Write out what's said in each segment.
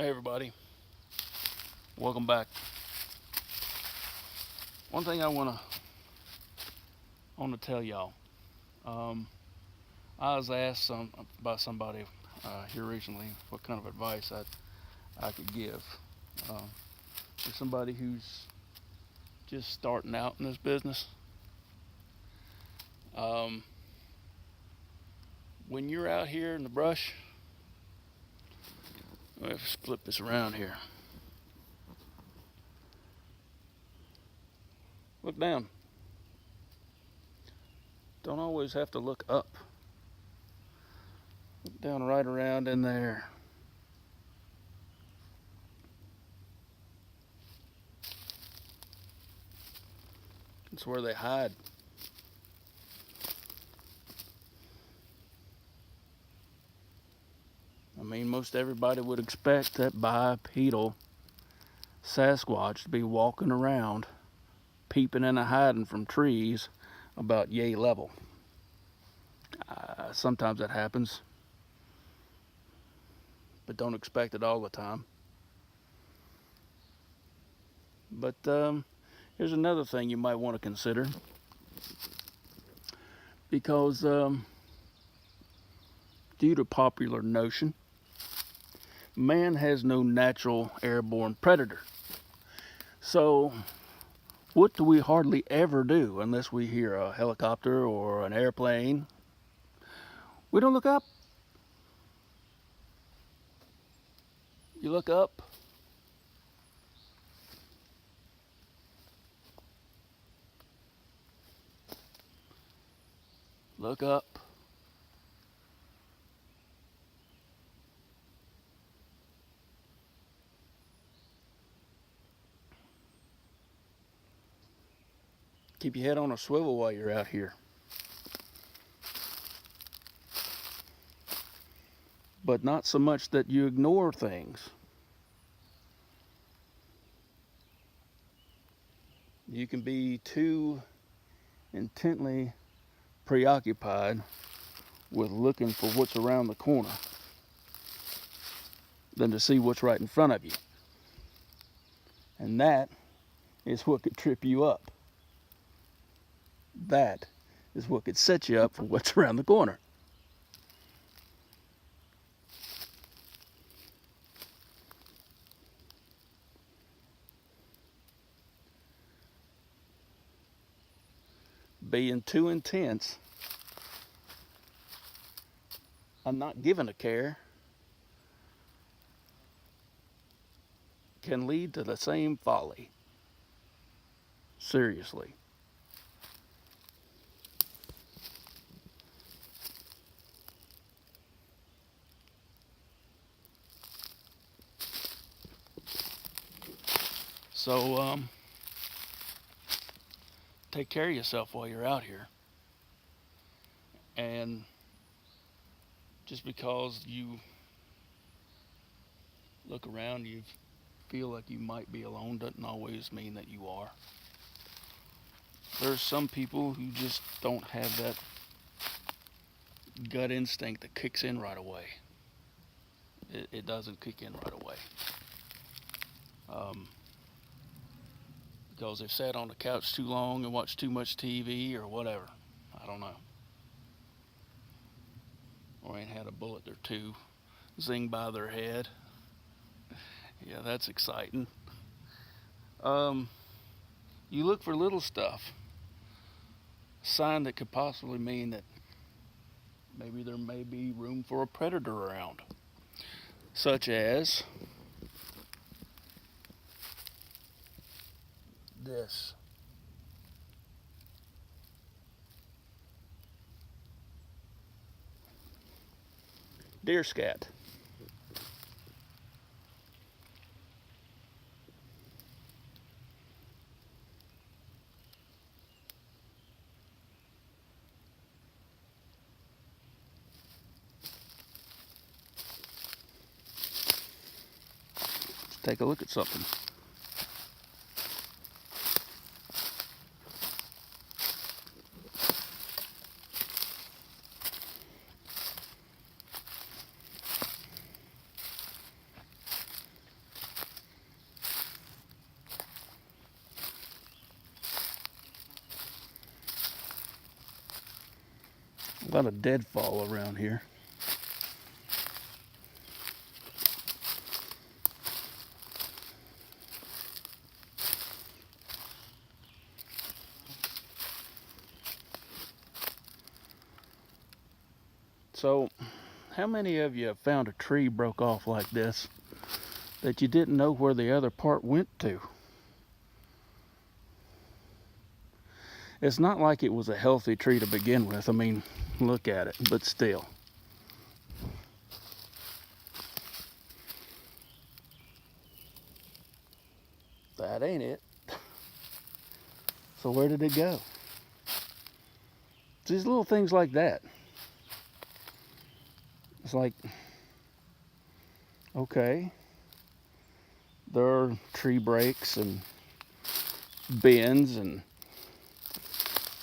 Hey everybody, welcome back. One thing I want to tell y'all. I was asked by somebody here recently what kind of advice I could give for somebody who's just starting out in this business. Um, when you're out here in the brush, let's flip this around here. Look down. Don't always have to look up. Look down right around in there. It's where they hide. I mean, most everybody would expect that bipedal Sasquatch to be walking around, peeping and hiding from trees about yay level. Sometimes that happens, but don't expect it all the time. But here's another thing you might want to consider, because due to popular notion, man has no natural airborne predator. So what do we hardly ever do unless we hear a helicopter or an airplane? We don't look up. You look up. Look up. Keep your head on a swivel while you're out here. But not so much that you ignore things. You can be too intently preoccupied with looking for what's around the corner than to see what's right in front of you. And that is what could trip you up. That is what could set you up for what's around the corner. Being too intense and not giving a care can lead to the same folly. Seriously. So, take care of yourself while you're out here. And just because you look around, you feel like you might be alone, doesn't always mean that you are. There's some people who just don't have that gut instinct that kicks in right away. It doesn't kick in right away. Because they've sat on the couch too long and watched too much TV or whatever. I don't know. Or ain't had a bullet or two zing by their head. Yeah, that's exciting. You look for little stuff. A sign that could possibly mean that maybe there may be room for a predator around. Such as this. Deer scat. Let's take a look at something. A lot of deadfall around here. So, how many of you have found a tree broke off like this that you didn't know where the other part went to? It's not like it was a healthy tree to begin with. I mean, look at it, but still. That ain't it. So where did it go? It's these little things like that. It's like, okay, there are tree breaks and bends and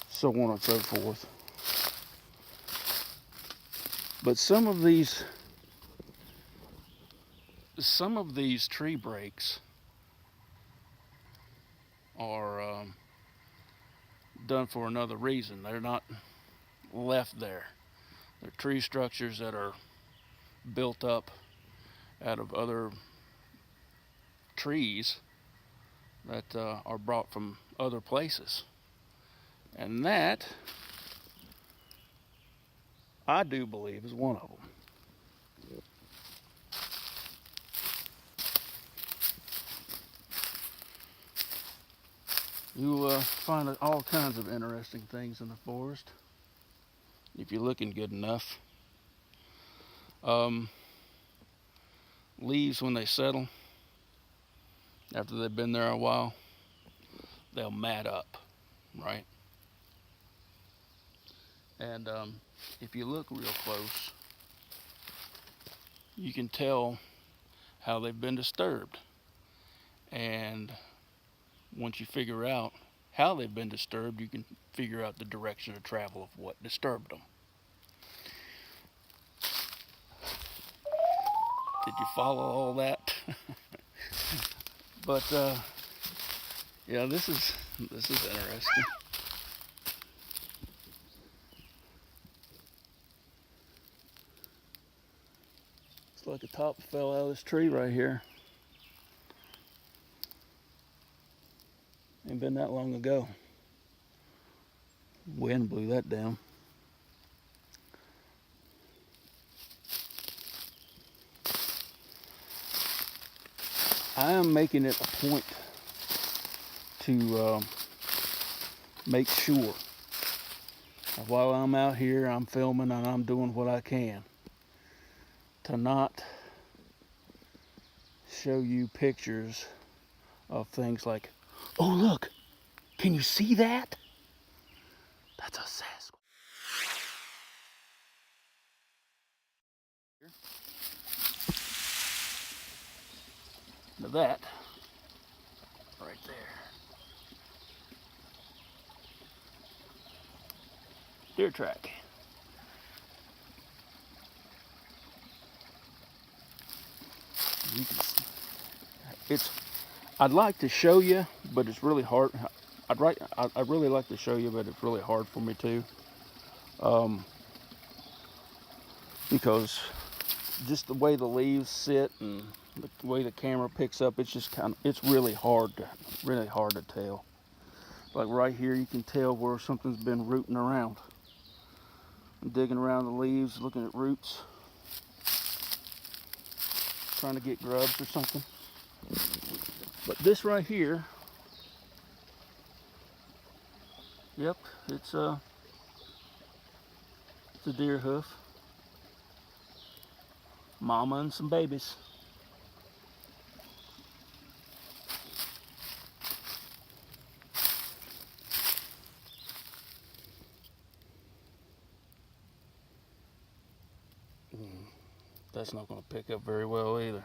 so on and so forth. But some of these tree breaks are done for another reason. They're not left there. They're tree structures that are built up out of other trees that are brought from other places. And that, I do believe, is one of them. You find all kinds of interesting things in the forest if you're looking good enough. Leaves, when they settle, after they've been there a while, they'll mat up, right? And if you look real close, you can tell how they've been disturbed. And once you figure out how they've been disturbed, you can figure out the direction of travel of what disturbed them. Did you follow all that? But yeah, this is interesting. It's like a top fell out of this tree right here. Ain't been that long ago. Wind blew that down. I am making it a point to make sure that while I'm out here, I'm filming and I'm doing what I can to not show you pictures of things like, oh look, can you see that? That's a Sasquatch. Now that right there, deer track. You can see, I'd like to show you, but it's really hard. I'd really like to show you, but it's really hard for me to, because just the way the leaves sit and the way the camera picks up, it's really hard to tell. Like right here, you can tell where something's been rooting around, digging around the leaves, looking at roots, trying to get grubs or something. But this right here, yep, it's a deer hoof, mama and some babies. That's not going to pick up very well either.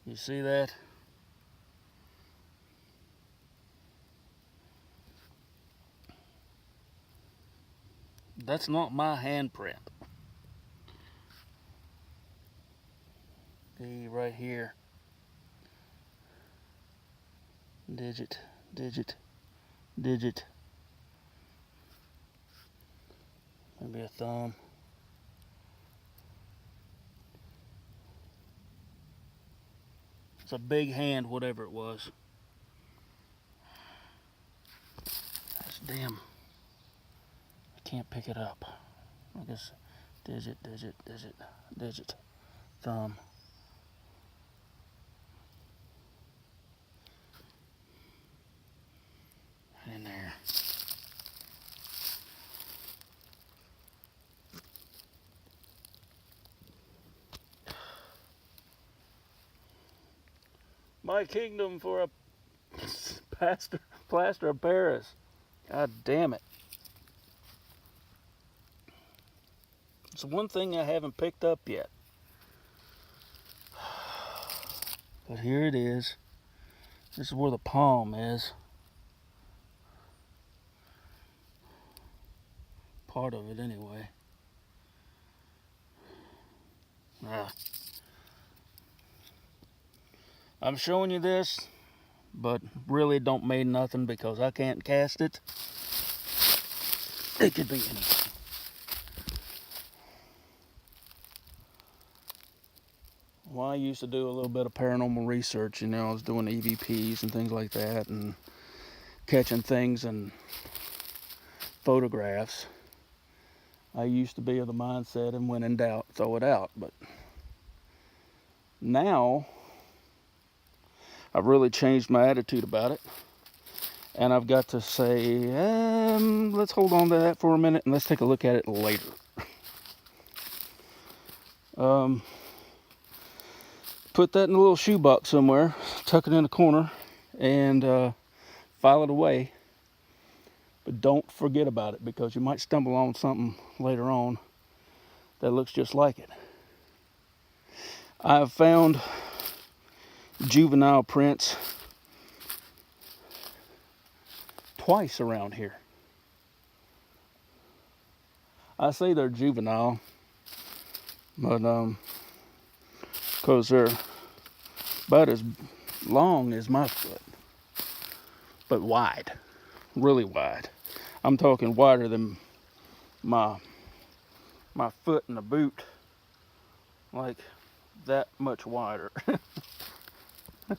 You see that? That's not my handprint. See right here. Digit, digit, digit. Maybe a thumb. It's a big hand, whatever it was. That's damn. I can't pick it up. I guess digit, digit, digit, digit, thumb. In there. My kingdom for a plaster of Paris. God damn it. It's one thing I haven't picked up yet. But here it is. This is where the palm is. Part of it anyway. I'm showing you this, but really don't mean nothing because I can't cast it. It could be anything. Well, I used to do a little bit of paranormal research, you know, I was doing EVPs and things like that and catching things and photographs. I used to be of the mindset and when in doubt, throw it out, but now I've really changed my attitude about it. And I've got to say, let's hold on to that for a minute and let's take a look at it later. Put that in a little shoebox somewhere, tuck it in a corner, and file it away. But don't forget about it because you might stumble on something later on that looks just like it. I've found juvenile prints twice around here. I say they're juvenile, but because they're about as long as my foot, but wide, really wide. I'm talking wider than my foot in a boot, like that much wider.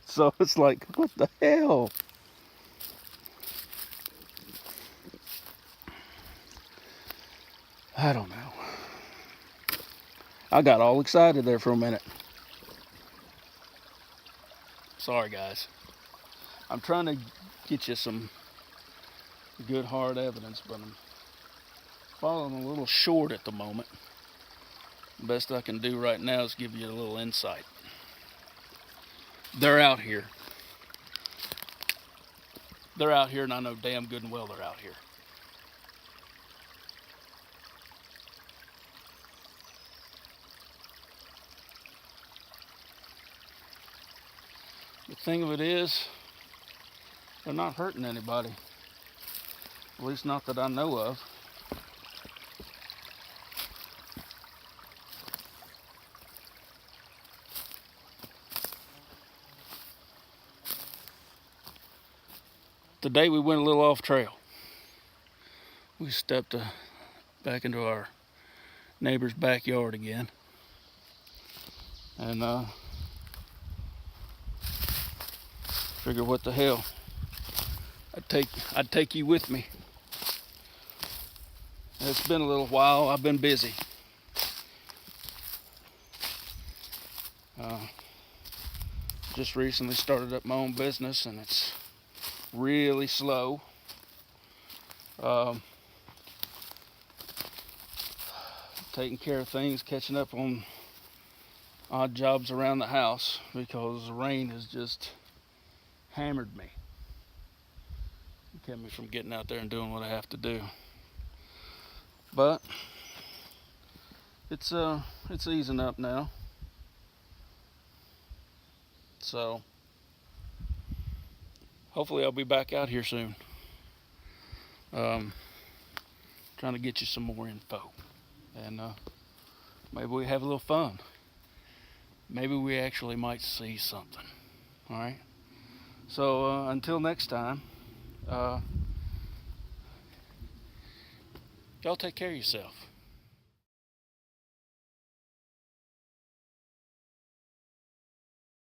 So it's like, what the hell? I don't know. I got all excited there for a minute. Sorry, guys. I'm trying to get you some good hard evidence, but I'm falling a little short at the moment. The best I can do right now is give you a little insight. They're out here. They're out here, and I know damn good and well they're out here. The thing of it is, they're not hurting anybody. At least not that I know of. Today we went a little off trail. We stepped back into our neighbor's backyard again. And figure what the hell. I'd take you with me. It's been a little while. I've been busy. Just recently started up my own business and it's really slow. Taking care of things, catching up on odd jobs around the house because the rain has just hammered me. It kept me from getting out there and doing what I have to do. But it's easing up now. So hopefully I'll be back out here soon. trying to get you some more info. And maybe we have a little fun. Maybe we actually might see something. All right. So until next time, y'all take care of yourself.